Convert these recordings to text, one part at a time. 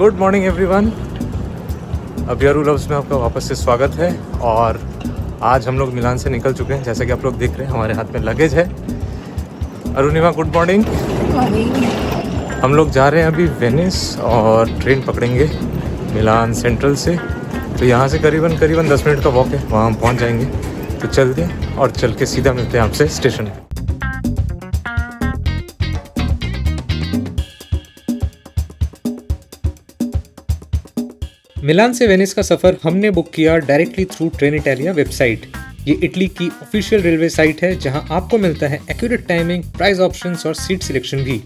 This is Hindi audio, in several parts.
Good morning everyone. अबियारू लव्स में आपका वापस से स्वागत है। और आज हम लोग मिलान से निकल चुके हैं। जैसा कि आप लोग देख रहे हैं हमारे हाथ में लगेज है। Arunima good morning. हम लोग जा रहे हैं अभी वेनिस और ट्रेन पकड़ेंगे मिलान सेंट्रल से। तो यहाँ से करीबन 10 मिनट का वॉक है, वहाँ हम पहुँच जाएंगे। तो चलते हैं और चल के सीधा मिलते हैं आपसे स्टेशन पे। मिलान से वेनिस का सफ़र हमने बुक किया directly through train Italia website. ये इटली की ऑफिशियल रेलवे साइट है जहां आपको मिलता है एक्यूरेट टाइमिंग, प्राइस ऑप्शंस और सीट सिलेक्शन भी।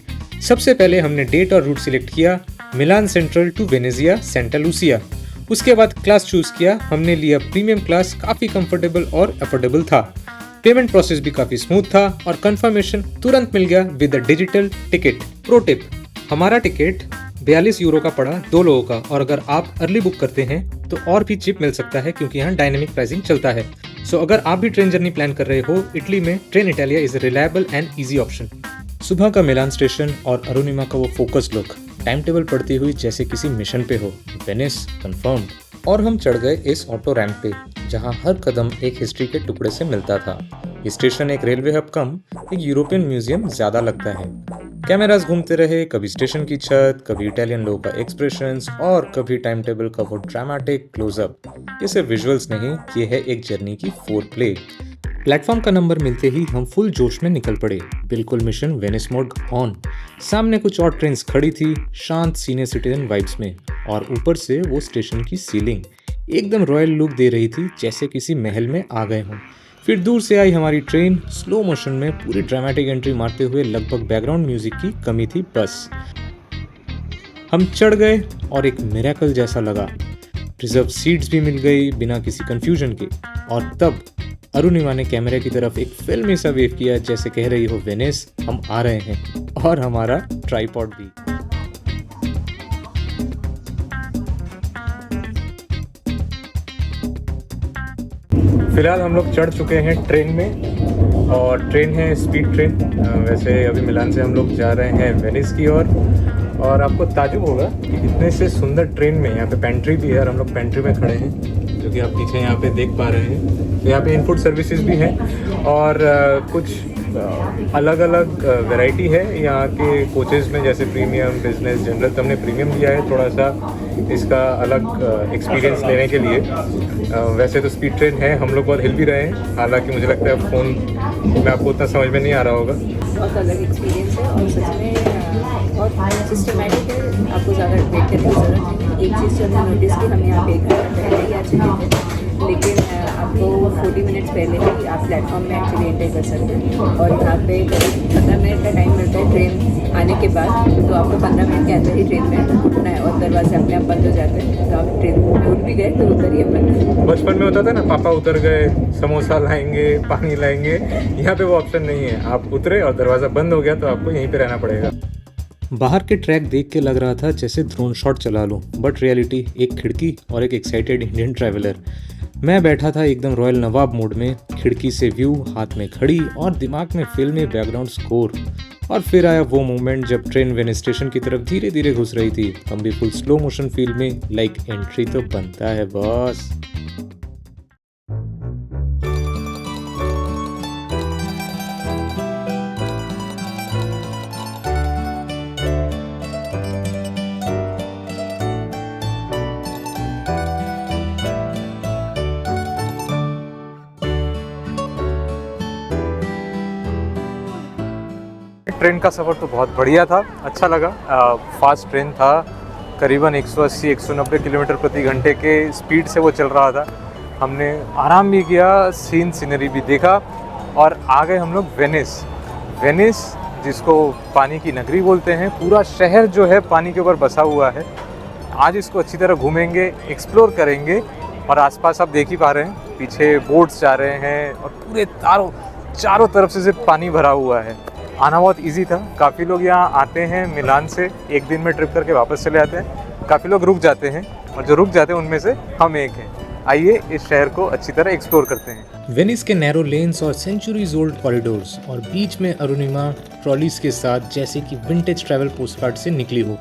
सबसे पहले हमने डेट और रूट सिलेक्ट किया, Milan central to Venezia Santa Lucia. उसके बाद क्लास चूज किया, हमने लिया प्रीमियम क्लास, काफ़ी कंफर्टेबल और अफोर्डेबल था। पेमेंट प्रोसेस भी काफ़ी स्मूथ था और कंफर्मेशन तुरंत मिल गया with the digital ticket. Pro tip, हमारा टिकट 42 यूरो का पड़ा 2 लोगों का, और अगर आप अर्ली बुक करते हैं तो और भी चिप मिल सकता है क्योंकि यहाँ डायनेमिक प्राइसिंग चलता है। सो अगर आप भी ट्रेन जर्नी प्लान कर रहे हो इटली में, train Italia is a reliable and easy option. सुबह का मिलान स्टेशन और अरुणिमा का वो फोकस लुक, टाइम टेबल पढ़ती हुई जैसे किसी मिशन पे हो। Venice confirmed. और हम चढ़ गए इस ऑटो रैंप पे जहाँ हर कदम एक हिस्ट्री के टुकड़े से मिलता था। ये स्टेशन एक रेलवे हब कम एक यूरोपियन म्यूजियम ज्यादा लगता है। कैमरास घूमते रहे, कभी स्टेशन की छत, कभी इटालियन लोगों का एक्सप्रेशंस और कभी टाइम टेबल का वो ड्रामेटिक क्लोजअप। ये सिर्फ विजुअल्स नहीं, ये है एक जर्नी की फोर प्ले। प्लेटफॉर्म का नंबर मिलते ही हम फुल जोश में निकल पड़े, बिल्कुल मिशन वेनिस मोड ऑन। सामने कुछ और ट्रेन्स खड़ी थी, शांत सीनियर सिटीजन वाइब्स में, और ऊपर से वो स्टेशन की सीलिंग एकदम रॉयल लुक दे रही थी, जैसे किसी महल में आ गए हों। फिर दूर से आई हमारी ट्रेन, स्लो मोशन में पूरी ड्रामेटिक एंट्री मारते हुए। लगभग बैकग्राउंड म्यूजिक की कमी थी बस। हम चढ़ गए और एक मिरेकल जैसा लगा। रिजर्व सीट्स भी मिल गई बिना किसी कंफ्यूजन के। और तब अरुणिमा ने कैमरे की तरफ एक फिल्मी सा वेव किया, जैसे कह रही हो वेनिस हम आ रहे हैं, और हमारा ट्राइपॉड भी। फिलहाल हम लोग चढ़ चुके हैं ट्रेन में, और ट्रेन है स्पीड ट्रेन। वैसे अभी मिलान से हम लोग जा रहे हैं वेनिस की ओर। और आपको ताजुब होगा कि इतने से सुंदर ट्रेन में यहाँ पे पेंट्री भी है, और हम लोग पेंट्री में खड़े हैं जो कि आप पीछे यहाँ पे देख पा रहे हैं। तो यहाँ पे इनपुट सर्विसेज भी हैं और कुछ अलग अलग वैरायटी है यहाँ के कोचेज़ में, जैसे प्रीमियम, बिजनेस, जनरल। तो हमने प्रीमियम लिया है थोड़ा सा इसका अलग एक्सपीरियंस लेने के लिए। वैसे तो स्पीड ट्रेन है, हम लोग बहुत हिल भी रहे हैं, हालांकि मुझे लगता है फ़ोन में आपको उतना समझ में नहीं आ रहा होगा। बहुत अलग एक्सपीरियंस है और सच में बहुत सिस्टमैटिक है, आपको ज़्यादा वेट करने की ज़रूरत नहीं। एक चीज़ जो हमने नोटिस की, हम यहाँ पे 1 घंटा पहले ही आ चुके थे, लेकिन आपको 40 मिनट्स पहले ही आप प्लेटफॉर्म में एक्चुअली एंटर कर सकते हैं। और यहाँ पे 15 मिनट का टाइम मिलता है ट्रेन आने के बाद, तो आपको 15 मिनट के अंदर ही ट्रेन में उठना है और दरवाजे अपने आप बंद हो जाते हैं। तो आप ट्रेन उठ भी गए तो उतर ही अपन। बचपन में होता था ना, पापा उतर गए, समोसा लाएंगे, पानी लाएंगे। यहाँ पे वो ऑप्शन नहीं है, आप उतरे और दरवाज़ा बंद हो गया तो आपको यहीं पे रहना पड़ेगा। बाहर के ट्रैक देख के लग रहा था जैसे ड्रोन शॉट चला लूं, बट रियलिटी एक खिड़की और एक एक्साइटेड इंडियन ट्रैवलर। मैं बैठा था एकदम रॉयल नवाब मोड में, खिड़की से व्यू, हाथ में घड़ी और दिमाग में फिल्मी बैकग्राउंड स्कोर। और फिर आया वो मोमेंट जब ट्रेन वेनिस स्टेशन की तरफ धीरे धीरे घुस रही थी। हम भी फुल स्लो मोशन फील में, लाइक एंट्री तो बनता है बॉस। ट्रेन का सफ़र तो बहुत बढ़िया था, अच्छा लगा। फास्ट ट्रेन था, करीबन 180-190 किलोमीटर प्रति घंटे के स्पीड से वो चल रहा था। हमने आराम भी किया, सीनरी भी देखा, और आ गए हम लोग वेनिस। वेनिस जिसको पानी की नगरी बोलते हैं, पूरा शहर जो है पानी के ऊपर बसा हुआ है। आज इसको अच्छी तरह घूमेंगे, एक्सप्लोर करेंगे। और आसपास आप देख ही पा रहे हैं, पीछे बोट्स जा रहे हैं और पूरे चारों तरफ से सिर्फ पानी भरा हुआ है। आना बहुत इजी था। काफ़ी लोग यहाँ आते हैं मिलान से, एक दिन में ट्रिप करके वापस चले आते हैं। काफ़ी लोग रुक जाते हैं, और जो रुक जाते हैं उनमें से हम एक हैं। आइए इस शहर को अच्छी तरह एक्सप्लोर करते हैं। वेनिस के नैरो लेन्स और सेंचुरीज ओल्ड कॉरिडोर्स, और बीच में अरुणिमा ट्रॉलीज के साथ, जैसे कि विंटेज ट्रैवल पोस्टकार्ड से निकली हो।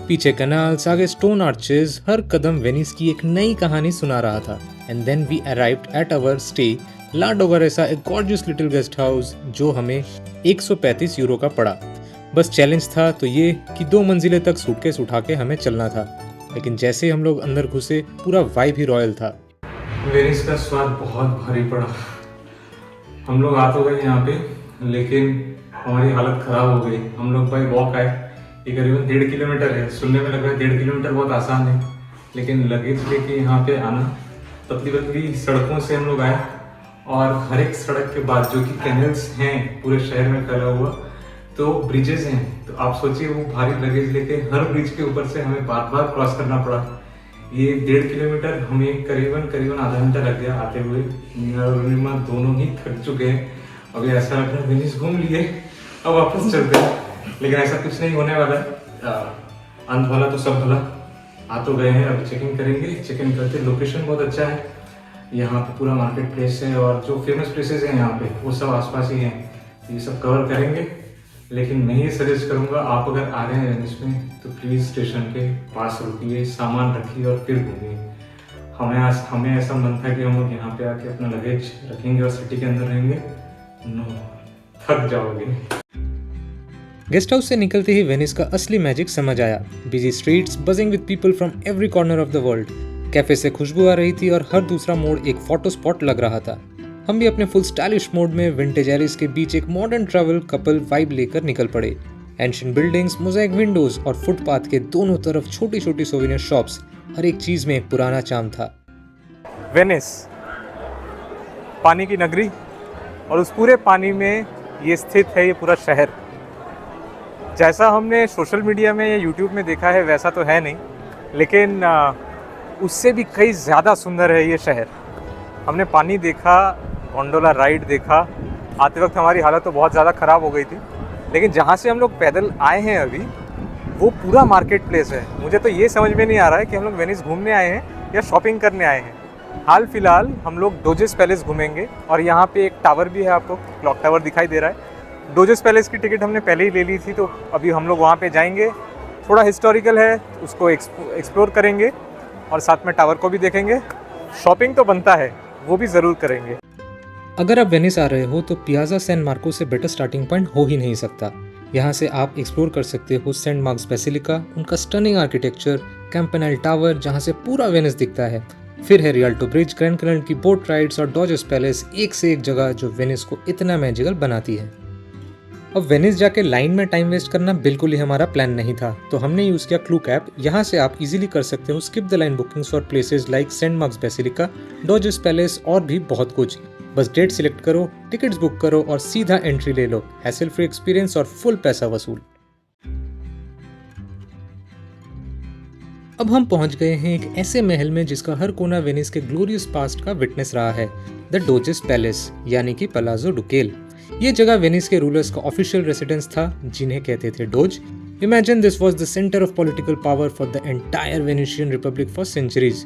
पीछे कैनाल्स, आगे स्टोन आर्चेस, हर कदम वेनिस की एक नई कहानी सुना रहा था। And then we arrived at our stay La Dogaressa, a gorgeous little guest house जो हमें 135 यूरो का पड़ा। बस चैलेंज था तो ये कि 2 मंजिलें तक सूटकेस उठा के हमें चलना था, लेकिन जैसे हम लोग अंदर घुसे पूरा वाइब ही रॉयल था। वेनिस का स्वाद बहुत भारी पड़ा। हम लोग आ तो गए यहाँ पे, लेकिन हमारी हालत खराब हो गई। हम लोग बाई वॉक आए, ये करीबन 1.5 किलोमीटर है। सुनने में लग रहा है 1.5 किलोमीटर बहुत आसान है, लेकिन लगेज लेके यहाँ पे आना, पतली पतली सड़कों से हम लोग आए, और हर एक सड़क के बाद जो कि कैनल्स हैं पूरे शहर में फैला हुआ, तो ब्रिजेस हैं। तो आप सोचिए वो भारी लगेज लेके हर ब्रिज के ऊपर से हमें बार बार क्रॉस करना पड़ा। ये 1.5 किलोमीटर हमें करीबन आधा घंटा लग गया आते हुए। मीरा और नीलिमा दोनों ही थक चुके हैं। अभी ऐसा लग रहा है वेनिस घूम लिए, अब वापस चलते हैं, लेकिन ऐसा कुछ नहीं होने वाला है। अंत भला तो सब भला। आ तो गए हैं, अब चेक इन करेंगे। चेक इन करते, लोकेशन बहुत अच्छा है, यहाँ पे पूरा मार्केट प्लेस है, और जो फेमस प्लेसेस हैं यहाँ पे वो सब आसपास ही हैं। ये सब कवर करेंगे, लेकिन मैं ये सजेस्ट करूँगा, आप अगर आ रहे हैं वेनिस में तो प्लीज़ स्टेशन के पास रुकिए, सामान रखिए और फिर घूमिए। हमें ऐसा मन था कि हम लोग यहाँ पे आके अपना लगेज रखेंगे और सिटी के अंदर रहेंगे। नो, थक जाओगे। गेस्ट हाउस से निकलते ही वेनिस का असली मैजिक समझ आया। Busy streets buzzing with people from every corner of the world. Cafe से खुशबू आ रही थी और हर दूसरा मोड़ एक फोटो स्पॉट लग रहा था। हम भी अपने फुल स्टाइलिश मोड में विंटेज एरिस के बीच एक मॉडर्न ट्रैवल कपल वाइब लेकर निकल पड़े। एंशिएंट बिल्डिंग्स, मोज़ाइक विंडोज और फुटपाथ के दोनों तरफ छोटी छोटी सोवेनियर शॉप्स, हर एक चीज में एक पुराना चार्म था। वेनिस, पानी की नगरी, और उस पूरे पानी में ये स्थित है ये पूरा शहर। जैसा हमने सोशल मीडिया में या यूट्यूब में देखा है वैसा तो है नहीं, लेकिन उससे भी कई ज़्यादा सुंदर है ये शहर। हमने पानी देखा, गोंडोला राइड देखा। आते वक्त हमारी हालत तो बहुत ज़्यादा ख़राब हो गई थी, लेकिन जहाँ से हम लोग पैदल आए हैं अभी, वो पूरा मार्केट प्लेस है। मुझे तो ये समझ में नहीं आ रहा है कि हम लोग वेनिस घूमने आए हैं या शॉपिंग करने आए हैं। हाल फिलहाल हम लोग डोजेस पैलेस घूमेंगे, और यहाँ पे एक टावर भी है, आपको क्लॉक टावर दिखाई दे रहा है। डोजेस पैलेस की टिकट हमने पहले ही ले ली थी, तो अभी हम लोग वहाँ पे जाएंगे। थोड़ा हिस्टोरिकल है, उसको एक्सप्लोर करेंगे और साथ में टावर को भी देखेंगे। शॉपिंग तो बनता है, वो भी ज़रूर करेंगे। अगर आप वेनिस आ रहे हो तो पियाजा सैन मार्को से बेटर स्टार्टिंग पॉइंट हो ही नहीं सकता। यहाँ से आप एक्सप्लोर कर सकते हो सेंट मार्क्स बेसिलिका, उनका स्टनिंग आर्किटेक्चर, कैंपेनाइल टावर जहाँ से पूरा वेनिस दिखता है। फिर है रियल्टो ब्रिज, ग्रैंड कैनाल की बोट राइड्स और डॉजेस पैलेस, एक से एक जगह जो वेनिस को इतना मैजिकल बनाती है। अब वेनिस जाके लाइन में टाइम वेस्ट करना बिल्कुल ही हमारा प्लान नहीं था, तो हमने यूज़ किया क्लूक ऐप। यहाँ से आप इजीली कर सकते हो skip the line bookings for places like Saint Mark's Basilica, Doge's Palace और भी बहुत कुछ। बस डेट सिलेक्ट करो, टिकट्स बुक करो और सीधा एंट्री ले लो। हैसल फ्री एक्सपीरियंस और फुल पैसा वसूल। अब हम पहुंच गए हैं एक ऐसे महल में जिसका हर कोना वेनिस के ग्लोरियस पास्ट का विटनेस रहा है, द डोजेस पैलेस यानी कि पलाजो डुकेल। ये जगह वेनिस के रूलर्स का ऑफिशियल रेसिडेंस था, जिन्हें कहते थे dose. Imagine this was the center of political power for the entire Venetian Republic for centuries.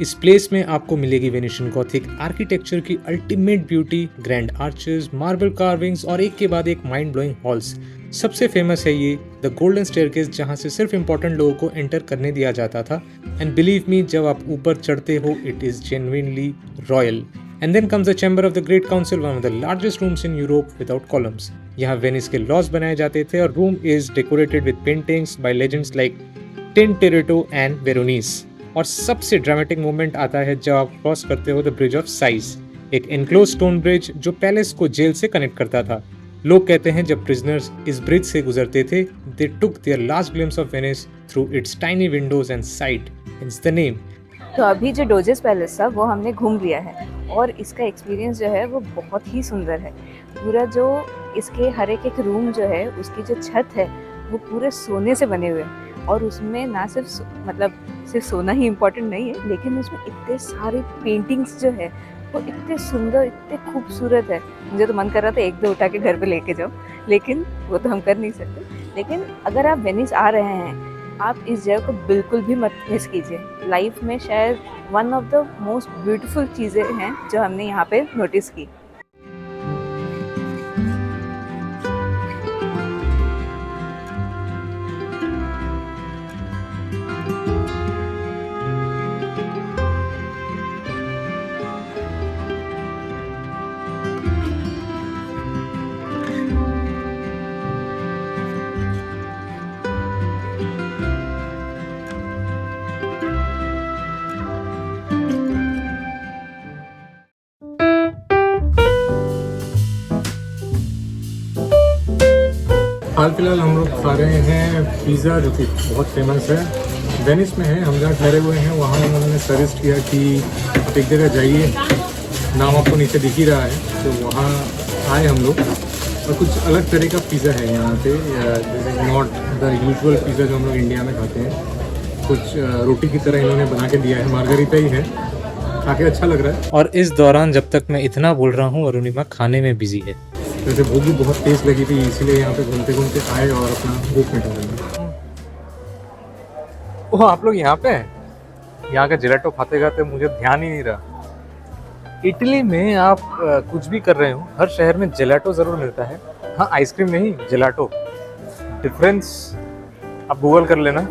इस प्लेस में आपको मिलेगी वेनिशियन गॉथिक आर्किटेक्चर की ultimate beauty, grand arches, marble carvings और एक के बाद एक माइंड ब्लोइंग हॉल्स। सबसे फेमस है ये द गोल्डन स्टेयरकेस, जहाँ से सिर्फ इंपॉर्टेंट लोगों को एंटर करने दिया जाता था। एंड बिलीव मी, जब आप ऊपर चढ़ते हो it is genuinely royal. And then comes the Chamber of the Great Council, one of the largest rooms in Europe without columns. यहाँ वेनिस के लॉज बनाए जाते थे और room is decorated with paintings by legends like Tintoretto and Veronese. और सबसे ड्रामेटिक मोमेंट आता है जब आप क्रॉस करते हो द ब्रिज ऑफ साइज, एक एनक्लोज स्टोन ब्रिज जो पैलेस को जेल से कनेक्ट करता था। लोग कहते हैं जब प्रिजनर्स इस ब्रिज से गुजरते थे, they took their last glimpse of Venice through its tiny windows and sighed, hence the name. तो अभी जो डोजेस पैलेस था वो हमने घूम लिया है, और इसका एक्सपीरियंस जो है वो बहुत ही सुंदर है। पूरा जो इसके हर एक रूम जो है, उसकी जो छत है वो पूरे सोने से बने हुए हैं, और उसमें ना सिर्फ सिर्फ सोना ही इम्पोर्टेंट नहीं है, लेकिन उसमें इतने सारे पेंटिंग्स जो है वो इतने सुंदर, इतने खूबसूरत है। मुझे तो मन कर रहा था एक दो उठा के घर पे लेके जाओ, लेकिन वो तो हम कर नहीं सकते। लेकिन अगर आप वेनिस आ रहे हैं, आप इस जगह को बिल्कुल भी मत मिस कीजिए। लाइफ में शायद one of the most beautiful चीज़ें हैं जो हमने यहाँ पे नोटिस की। हाल फिलहाल हम लोग खा रहे हैं पिज़्ज़ा, जो कि बहुत फेमस है। वेनिस में है, हम जहाँ ठहरे हुए हैं वहाँ उन्होंने सजेस्ट किया कि आप एक जगह जाइए, नाम आपको नीचे दिख ही रहा है, तो वहाँ आए हम लोग। और कुछ अलग तरह का पिज़्ज़ा है यहाँ पे, नॉट द यूजुअल पिज़्ज़ा जो हम लोग इंडिया में खाते हैं। कुछ रोटी की तरह इन्होंने बना के दिया है, मार्गरीटा ही है, खा के अच्छा लग रहा है। और इस दौरान जब तक मैं इतना बोल रहा हूँ अरुणिमा खाने में बिजी है। वैसे भूख भी बहुत तेज़ लगी थी, इसीलिए यहाँ पे घूमते घूमते आए और अपना भूख मिटा लेंगे। ओह, आप लोग यहाँ पे हैं? यहाँ का जिलेटो खाते खाते मुझे ध्यान ही नहीं रहा। इटली में आप कुछ भी कर रहे हो, हर शहर में जिलेटो ज़रूर मिलता है। हाँ, आइसक्रीम नहीं, जिलेटो। डिफरेंस आप गूगल कर लेना।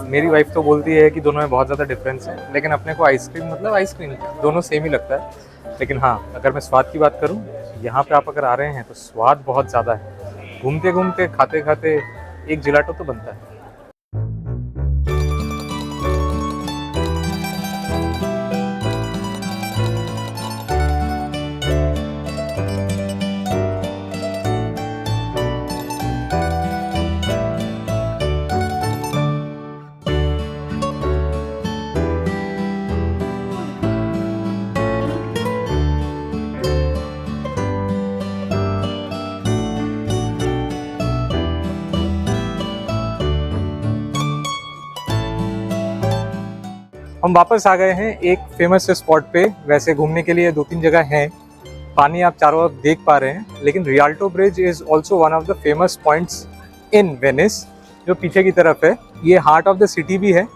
मेरी वाइफ तो बोलती है कि दोनों में बहुत ज़्यादा डिफरेंस है, लेकिन अपने को आइसक्रीम मतलब आइसक्रीम दोनों सेम ही लगता है। लेकिन हाँ, अगर मैं स्वाद की बात करूँ, यहाँ पे आप अगर आ रहे हैं तो स्वाद बहुत ज़्यादा है। घूमते घूमते खाते खाते एक जिलेटो तो बनता है। हम वापस आ गए हैं एक फेमस से स्पॉट पे। वैसे घूमने के लिए 2-3 जगह हैं, पानी आप चारों ओर देख पा रहे हैं, लेकिन Rialto bridge is also one of the famous points in Venice, जो पीछे की तरफ है। ये हार्ट ऑफ द सिटी भी है।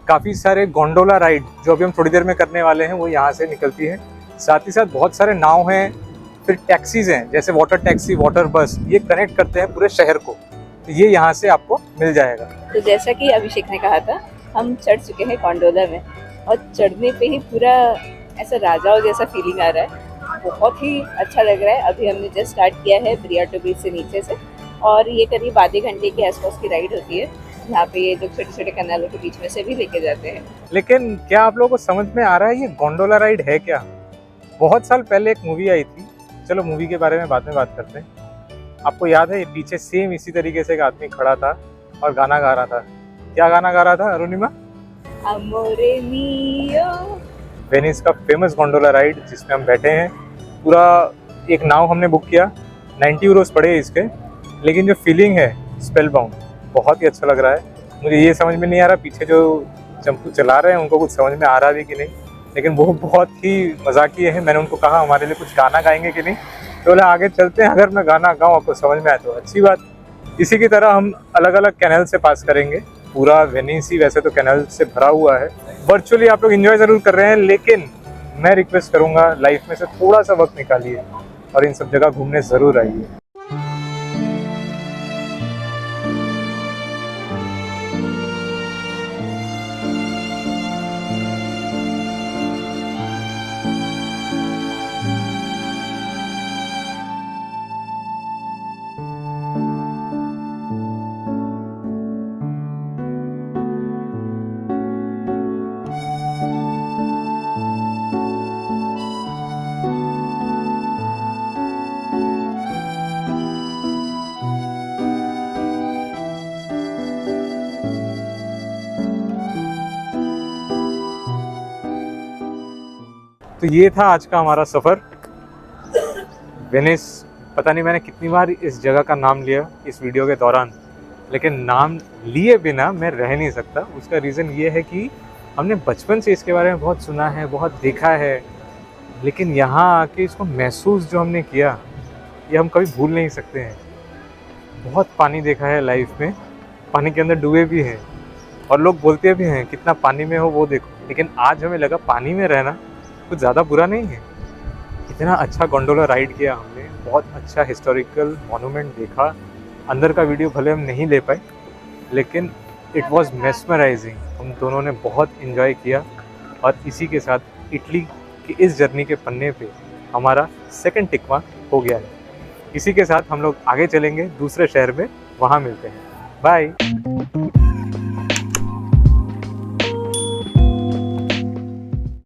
काफ़ी सारे गोंडोला राइड जो अभी हम थोड़ी देर में करने वाले हैं वो यहाँ से निकलती है। साथ ही साथ बहुत सारे नाव हैं, फिर टैक्सीज हैं, जैसे वाटर टैक्सी, वाटर बस, ये कनेक्ट करते हैं पूरे शहर को। तो ये यहाँ से आपको मिल जाएगा। तो जैसा कि अभिषेक ने कहा था, हम चढ़ चुके हैं गोंडोला में, और चढ़ने पे ही पूरा ऐसा राजाओं जैसा फीलिंग आ रहा है। बहुत ही अच्छा लग रहा है। अभी हमने जस्ट स्टार्ट किया है रियाल्टो ब्रिज से नीचे से, और ये करीब आधे घंटे के आसपास की राइड होती है, यहाँ पे ये लोग छोटे छोटे कनालों के बीच में से भी लेके जाते हैं। लेकिन क्या आप लोगों को समझ में आ रहा है ये गोंडोला राइड है क्या? बहुत साल पहले एक मूवी आई थी, चलो मूवी के बारे में बाद में बात करते हैं। आपको याद है, ये पीछे सेम इसी तरीके से एक आदमी खड़ा था और गाना गा रहा था। क्या गाना गा रहा था अरुणिमा? अमोरे मियो। वेनिस का फेमस गोंडोला राइड जिसमें हम बैठे हैं। पूरा एक नाव हमने बुक किया, 90 यूरोस पड़े इसके, लेकिन जो फीलिंग है स्पेल बाउंड, बहुत ही अच्छा लग रहा है। मुझे ये समझ में नहीं आ रहा पीछे जो चंपू चला रहे हैं उनको कुछ समझ में आ रहा भी कि नहीं, लेकिन वो बहुत ही मजाकिये है। मैंने उनको कहा हमारे लिए कुछ गाना गाएंगे कि नहीं, तो बोला आगे चलते हैं, अगर मैं गाना गाऊँ आपको समझ में आए तो अच्छी बात। इसी की तरह हम अलग अलग कैनल से पास करेंगे। पूरा वेनिस ही वैसे तो कैनल से भरा हुआ है। वर्चुअली आप लोग एंजॉय ज़रूर कर रहे हैं, लेकिन मैं रिक्वेस्ट करूंगा लाइफ में से थोड़ा सा वक्त निकालिए और इन सब जगह घूमने ज़रूर आइए। तो ये था आज का हमारा सफ़र वेनिस। पता नहीं मैंने कितनी बार इस जगह का नाम लिया इस वीडियो के दौरान, लेकिन नाम लिए बिना मैं रह नहीं सकता। उसका रीज़न ये है कि हमने बचपन से इसके बारे में बहुत सुना है, बहुत देखा है, लेकिन यहाँ आके इसको महसूस जो हमने किया ये हम कभी भूल नहीं सकते हैं। बहुत पानी देखा है लाइफ में, पानी के अंदर डूबे भी हैं और लोग बोलते भी हैं कितना पानी में हो वो देखो, लेकिन आज हमें लगा पानी में रहना कुछ ज़्यादा बुरा नहीं है। इतना अच्छा गोंडोला राइड किया हमने, बहुत अच्छा हिस्टोरिकल मॉन्यूमेंट देखा। अंदर का वीडियो भले हम नहीं ले पाए, लेकिन इट वाज मेस्मराइजिंग। हम दोनों ने बहुत इन्जॉय किया और इसी के साथ इटली की इस जर्नी के पन्ने पे हमारा सेकंड टिक मार्क हो गया है। इसी के साथ हम लोग आगे चलेंगे दूसरे शहर में, वहाँ मिलते हैं। बाय।